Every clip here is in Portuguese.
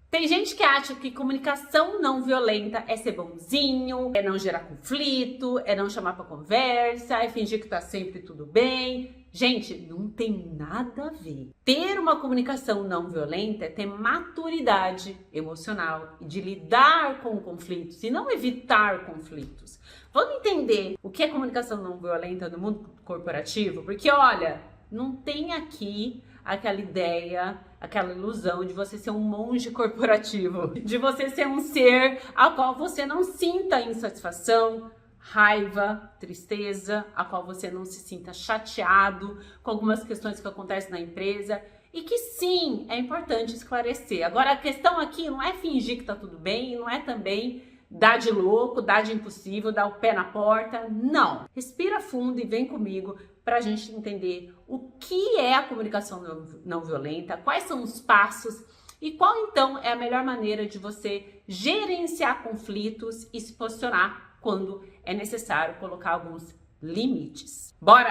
Tem gente que acha que comunicação não violenta é ser bonzinho, é não gerar conflito, é não chamar pra conversa, é fingir que tá sempre tudo bem. Gente, não tem nada a ver. Ter uma comunicação não violenta é ter maturidade emocional e de lidar com conflitos e não evitar conflitos. Vamos entender o que é comunicação não violenta no mundo corporativo? Porque, olha, não tem aqui aquela ideia, aquela ilusão de você ser um monge corporativo, de você ser um ser ao qual você não sinta insatisfação, raiva, tristeza, a qual você não se sinta chateado com algumas questões que acontecem na empresa e que sim, é importante esclarecer. Agora, a questão aqui não é fingir que tá tudo bem, não é também dar de louco, dar de impossível, dar o pé na porta, não. Respira fundo e vem comigo para a gente entender o que é a comunicação não violenta, quais são os passos e qual então é a melhor maneira de você gerenciar conflitos e se posicionar quando é necessário colocar alguns limites. Bora!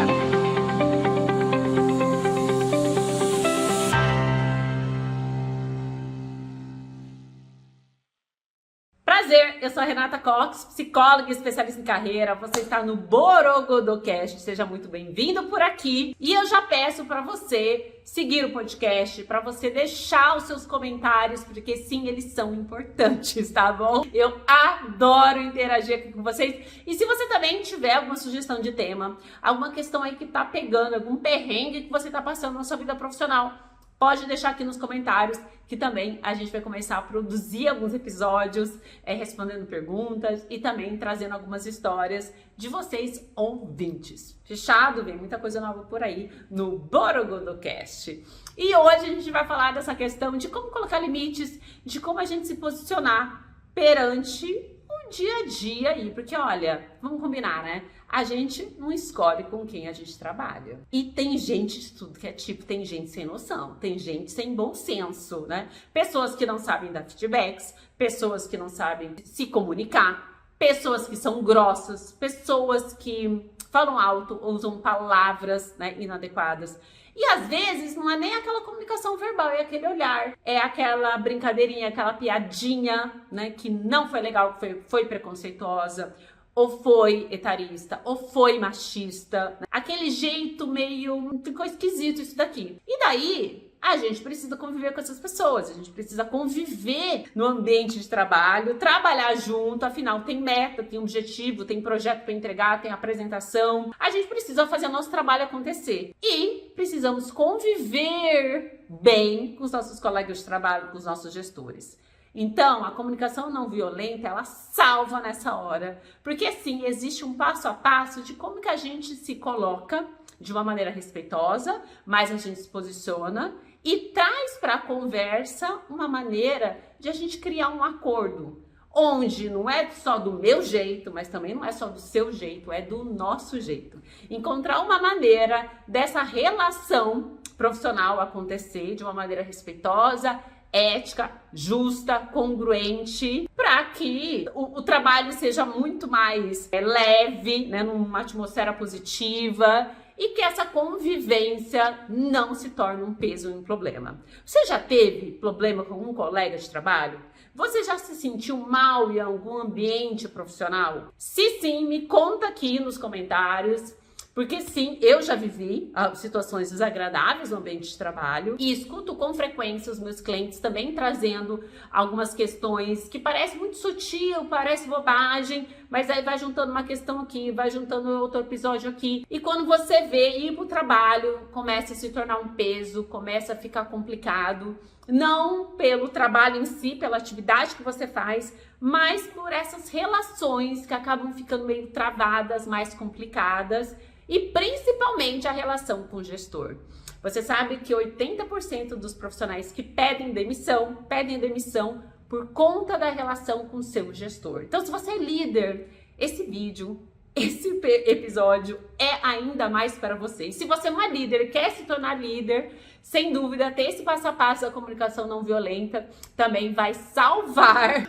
Prazer, eu sou a Renata Cox, psicóloga e especialista em carreira. Você está no Borogodocast, seja muito bem-vindo por aqui. E eu já peço para você seguir o podcast, para você deixar os seus comentários, porque sim, eles são importantes, tá bom? Eu adoro interagir aqui com vocês. E se você também tiver alguma sugestão de tema, alguma questão aí que tá pegando, algum perrengue que você tá passando na sua vida profissional, pode deixar aqui nos comentários, que também a gente vai começar a produzir alguns episódios, respondendo perguntas e também trazendo algumas histórias de vocês ouvintes. Fechado? Vem muita coisa nova por aí no Borogodocast. E hoje a gente vai falar dessa questão de como colocar limites, de como a gente se posicionar perante o dia a dia aí, porque olha, vamos combinar, né? A gente não escolhe com quem a gente trabalha. E tem gente de tudo que é tipo, tem gente sem noção, tem gente sem bom senso, né? Pessoas que não sabem dar feedbacks, pessoas que não sabem se comunicar, pessoas que são grossas, pessoas que falam alto, usam palavras, né, inadequadas. E às vezes não é nem aquela comunicação verbal, é aquele olhar, é aquela brincadeirinha, aquela piadinha, né, que não foi legal, foi preconceituosa, ou foi etarista, ou foi machista. Aquele jeito meio, ficou esquisito isso daqui. E daí, a gente precisa conviver com essas pessoas, a gente precisa conviver no ambiente de trabalho, trabalhar junto, afinal tem meta, tem objetivo, tem projeto para entregar, tem apresentação. A gente precisa fazer o nosso trabalho acontecer. E precisamos conviver bem com os nossos colegas de trabalho, com os nossos gestores. Então, a comunicação não violenta, ela salva nessa hora, porque sim, existe um passo a passo de como que a gente se coloca de uma maneira respeitosa, mas a gente se posiciona e traz para a conversa uma maneira de a gente criar um acordo, onde não é só do meu jeito, mas também não é só do seu jeito, é do nosso jeito. Encontrar uma maneira dessa relação profissional acontecer de uma maneira respeitosa, ética, justa, congruente, para que o trabalho seja muito mais leve, né, numa atmosfera positiva e que essa convivência não se torne um peso e um problema. Você já teve problema com um colega de trabalho? Você já se sentiu mal em algum ambiente profissional? Se sim, me conta aqui nos comentários. Porque sim, eu já vivi situações desagradáveis no ambiente de trabalho e escuto com frequência os meus clientes também trazendo algumas questões que parecem muito sutil, parece bobagem, mas aí vai juntando uma questão aqui, vai juntando outro episódio aqui. E quando você vê ir pro trabalho, começa a se tornar um peso, começa a ficar complicado. Não pelo trabalho em si, pela atividade que você faz, mas por essas relações que acabam ficando meio travadas, mais complicadas. E principalmente a relação com o gestor. Você sabe que 80% dos profissionais que pedem demissão por conta da relação com o seu gestor. Então, se você é líder, esse vídeo, esse episódio é ainda mais para você. E se você não é líder e quer se tornar líder, sem dúvida, ter esse passo a passo da comunicação não violenta também vai salvar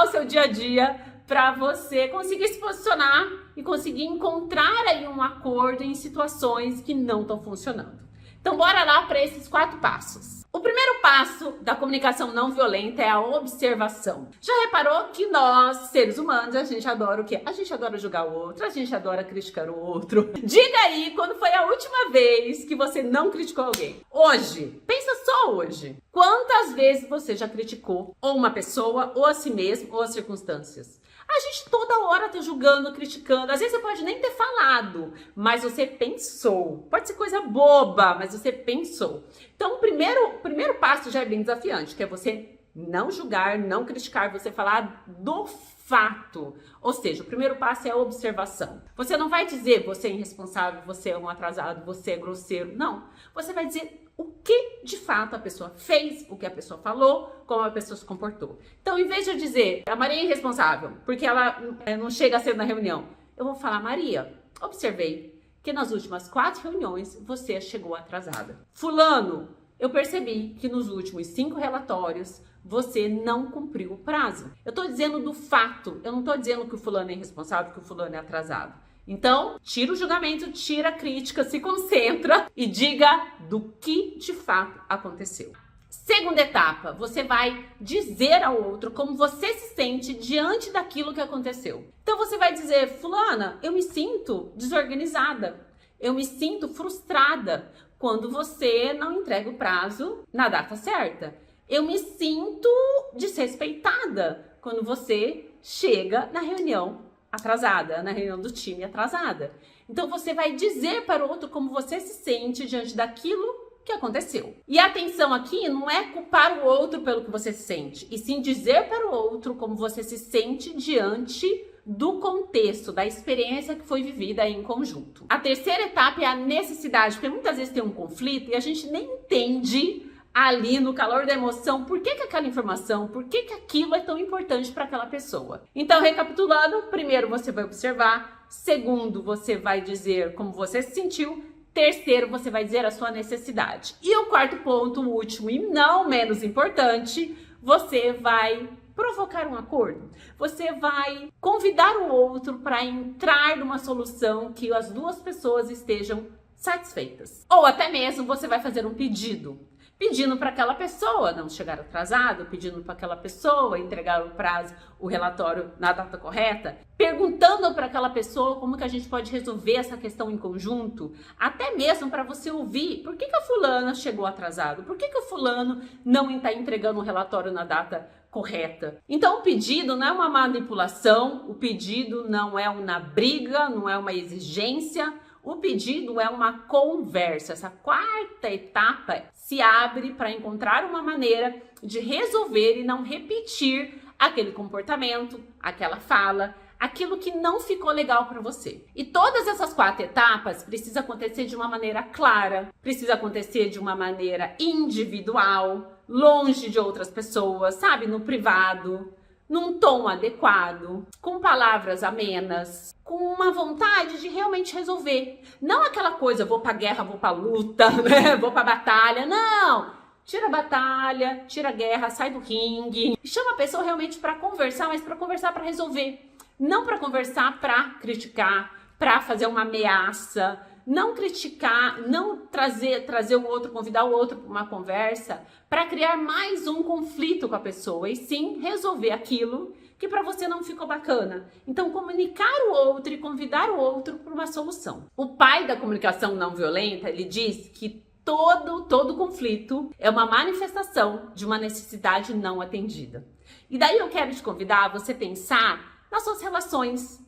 o seu dia a dia, para você conseguir se posicionar e conseguir encontrar aí um acordo em situações que não estão funcionando. Então, bora lá para esses 4 passos. O primeiro passo da comunicação não violenta é a observação. Já reparou que nós, seres humanos, a gente adora o quê? A gente adora julgar o outro, a gente adora criticar o outro. Diga aí quando foi a última vez que você não criticou alguém. Hoje. Pensa só hoje. Quantas vezes você já criticou ou uma pessoa, ou a si mesmo, ou as circunstâncias? A gente toda hora tá julgando, criticando. Às vezes você pode nem ter falado, mas você pensou. Pode ser coisa boba, mas você pensou. Então, o primeiro passo já é bem desafiante, que é você não julgar, não criticar, você falar do fato. Ou seja, o primeiro passo é a observação. Você não vai dizer você é irresponsável, você é um atrasado, você é grosseiro. Não. Você vai dizer o que de fato a pessoa fez, o que a pessoa falou, como a pessoa se comportou. Então, em vez de eu dizer a Maria é irresponsável porque ela não chega cedo na reunião, eu vou falar: Maria, observei que nas últimas 4 reuniões você chegou atrasada. Fulano, eu percebi que nos últimos 5 relatórios você não cumpriu o prazo. Eu tô dizendo do fato, eu não tô dizendo que o fulano é irresponsável, que o fulano é atrasado. Então, tira o julgamento, tira a crítica, se concentra e diga do que de fato aconteceu. Segunda etapa, você vai dizer ao outro como você se sente diante daquilo que aconteceu. Então você vai dizer: fulana, eu me sinto desorganizada, eu me sinto frustrada quando você não entrega o prazo na data certa. Eu me sinto desrespeitada quando você chega na reunião atrasada, na reunião do time atrasada. Então você vai dizer para o outro como você se sente diante daquilo que aconteceu. E a atenção aqui não é culpar o outro pelo que você se sente, e sim dizer para o outro como você se sente diante do contexto, da experiência que foi vivida em conjunto. A terceira etapa é a necessidade, porque muitas vezes tem um conflito e a gente nem entende ali no calor da emoção, por que aquela informação, por que aquilo é tão importante para aquela pessoa. Então, recapitulando, primeiro você vai observar, segundo você vai dizer como você se sentiu, terceiro você vai dizer a sua necessidade. E o quarto ponto, o último e não menos importante, você vai provocar um acordo. Você vai convidar o outro para entrar numa solução que as duas pessoas estejam satisfeitas. Ou até mesmo você vai fazer um pedido. Pedindo para aquela pessoa não chegar atrasado, pedindo para aquela pessoa entregar o prazo, o relatório na data correta, perguntando para aquela pessoa como que a gente pode resolver essa questão em conjunto, até mesmo para você ouvir por que a fulana chegou atrasado, por que o fulano não está entregando o relatório na data correta. Então, o pedido não é uma manipulação, o pedido não é uma briga, não é uma exigência. O pedido é uma conversa. Essa quarta etapa se abre para encontrar uma maneira de resolver e não repetir aquele comportamento, aquela fala, aquilo que não ficou legal para você. E todas essas 4 etapas precisam acontecer de uma maneira clara, precisa acontecer de uma maneira individual, longe de outras pessoas, sabe? No privado, num tom adequado, com palavras amenas, com uma vontade de realmente resolver. Não aquela coisa, vou pra guerra, vou pra luta, né? Vou pra batalha. Não! Tira a batalha, tira a guerra, sai do ringue. Chama a pessoa realmente para conversar, mas para conversar para resolver. Não para conversar para criticar, para fazer uma ameaça. Não criticar, não trazer o outro, convidar o outro para uma conversa para criar mais um conflito com a pessoa, e sim resolver aquilo que para você não ficou bacana. Então, comunicar o outro e convidar o outro para uma solução. O pai da comunicação não violenta, ele diz que todo conflito é uma manifestação de uma necessidade não atendida. E daí eu quero te convidar a você pensar nas suas relações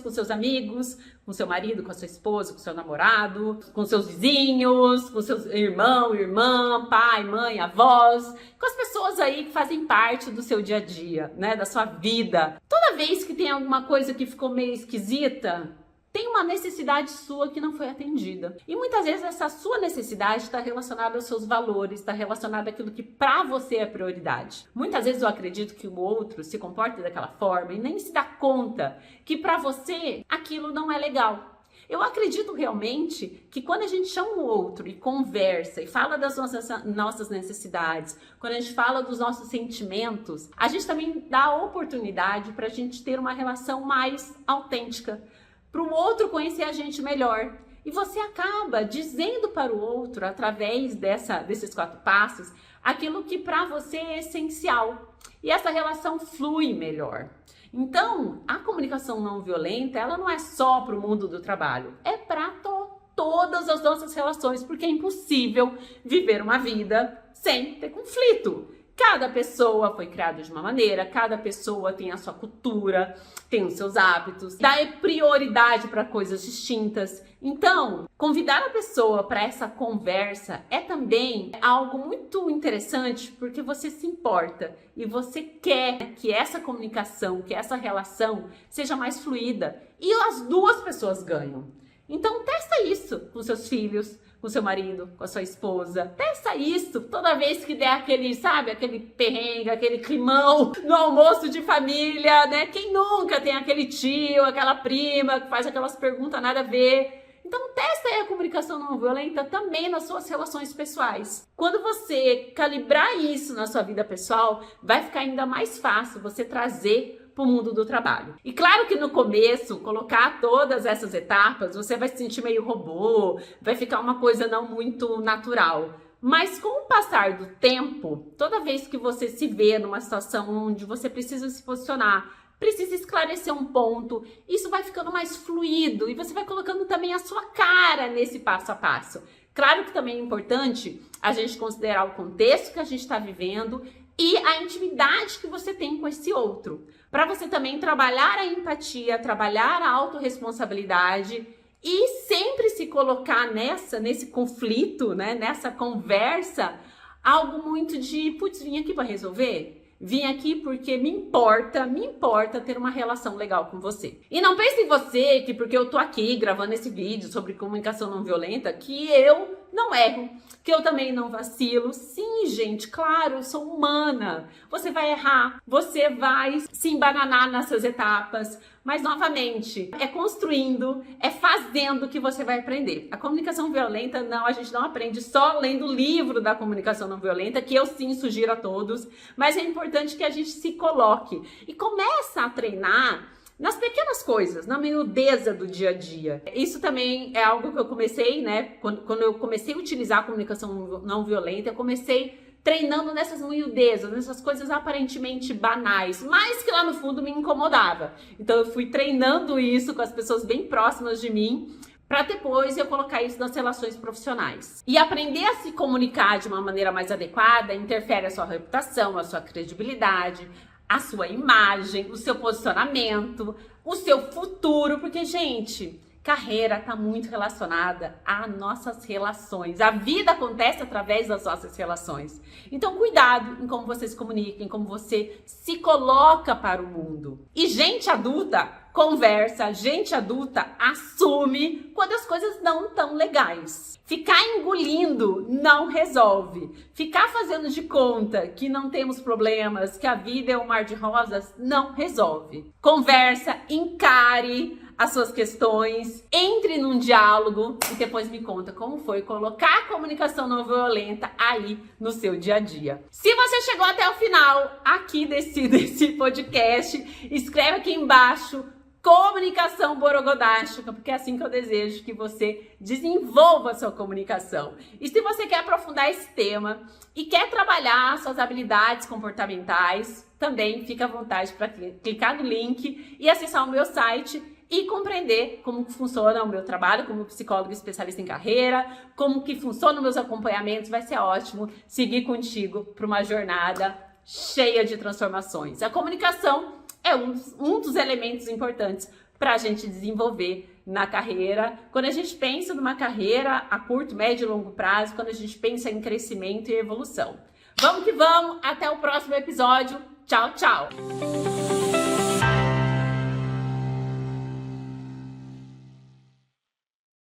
com seus amigos, com seu marido, com a sua esposa, com seu namorado, com seus vizinhos, com seus irmão, irmã, pai, mãe, avós, com as pessoas aí que fazem parte do seu dia a dia, né, da sua vida. Toda vez que tem alguma coisa que ficou meio esquisita, tem uma necessidade sua que não foi atendida. E muitas vezes essa sua necessidade está relacionada aos seus valores, está relacionada àquilo que para você é prioridade. Muitas vezes eu acredito que o outro se comporta daquela forma e nem se dá conta que para você aquilo não é legal. Eu acredito realmente que quando a gente chama o outro e conversa e fala das nossas necessidades, quando a gente fala dos nossos sentimentos, a gente também dá a oportunidade para a gente ter uma relação mais autêntica, para o outro conhecer a gente melhor. E você acaba dizendo para o outro, através desses 4 passos, aquilo que para você é essencial. E essa relação flui melhor. Então, a comunicação não violenta, ela não é só para o mundo do trabalho, é para todas as nossas relações, porque é impossível viver uma vida sem ter conflito. Cada pessoa foi criada de uma maneira, cada pessoa tem a sua cultura, tem os seus hábitos, dá prioridade para coisas distintas. Então, convidar a pessoa para essa conversa é também algo muito interessante, porque você se importa e você quer que essa comunicação, que essa relação seja mais fluida e as duas pessoas ganham. Então, testa isso com seus filhos, com seu marido, com a sua esposa. Testa isso toda vez que der aquele, sabe, aquele perrengue, aquele climão no almoço de família, né? Quem nunca tem aquele tio, aquela prima que faz aquelas perguntas nada a ver? Então, testa aí a comunicação não violenta também nas suas relações pessoais. Quando você calibrar isso na sua vida pessoal, vai ficar ainda mais fácil você trazer para o mundo do trabalho. E claro que no começo, colocar todas essas etapas, você vai se sentir meio robô, vai ficar uma coisa não muito natural. Mas com o passar do tempo, toda vez que você se vê numa situação onde você precisa se posicionar, precisa esclarecer um ponto, isso vai ficando mais fluido e você vai colocando também a sua cara nesse passo a passo. Claro que também é importante a gente considerar o contexto que a gente está vivendo e a intimidade que você tem com esse outro. Para você também trabalhar a empatia, trabalhar a autorresponsabilidade e sempre se colocar nesse conflito, né, nessa conversa, algo muito de, putz, vim aqui para resolver? Vim aqui porque me importa ter uma relação legal com você. E não pense em você que porque eu tô aqui gravando esse vídeo sobre comunicação não violenta, que eu não erro, que eu também não vacilo. Sim, gente, claro, eu sou humana. Você vai errar, você vai se embananar nessas etapas. Mas, novamente, é construindo, é fazendo que você vai aprender. A comunicação violenta, não, a gente não aprende só lendo o livro da comunicação não violenta, que eu sim sugiro a todos, mas é importante que a gente se coloque e começa a treinar nas pequenas coisas, na miudeza do dia a dia. Isso também é algo que eu comecei, né? Quando eu comecei a utilizar a comunicação não violenta, eu comecei treinando nessas miudezas, nessas coisas aparentemente banais, mas que lá no fundo me incomodava. Então eu fui treinando isso com as pessoas bem próximas de mim, para depois eu colocar isso nas relações profissionais. E aprender a se comunicar de uma maneira mais adequada interfere a sua reputação, a sua credibilidade, a sua imagem, o seu posicionamento, o seu futuro, porque, gente, carreira está muito relacionada a nossas relações. A vida acontece através das nossas relações. Então, cuidado em como você se comunica, em como você se coloca para o mundo. E gente adulta conversa, gente adulta assume quando as coisas não estão legais. Ficar engolindo não resolve. Ficar fazendo de conta que não temos problemas, que a vida é um mar de rosas, não resolve. Conversa, encare as suas questões, entre num diálogo e depois me conta como foi colocar a comunicação não violenta aí no seu dia a dia. Se você chegou até o final aqui desse podcast, escreve aqui embaixo comunicação borogodástica, porque é assim que eu desejo que você desenvolva a sua comunicação. E se você quer aprofundar esse tema e quer trabalhar suas habilidades comportamentais, também fica à vontade para clicar no link e acessar o meu site e compreender como funciona o meu trabalho como psicólogo especialista em carreira, como que funcionam meus acompanhamentos. Vai ser ótimo seguir contigo para uma jornada cheia de transformações. A comunicação é um dos elementos importantes para a gente desenvolver na carreira. Quando a gente pensa numa carreira a curto, médio e longo prazo, quando a gente pensa em crescimento e evolução. Vamos que vamos, até o próximo episódio. Tchau, tchau!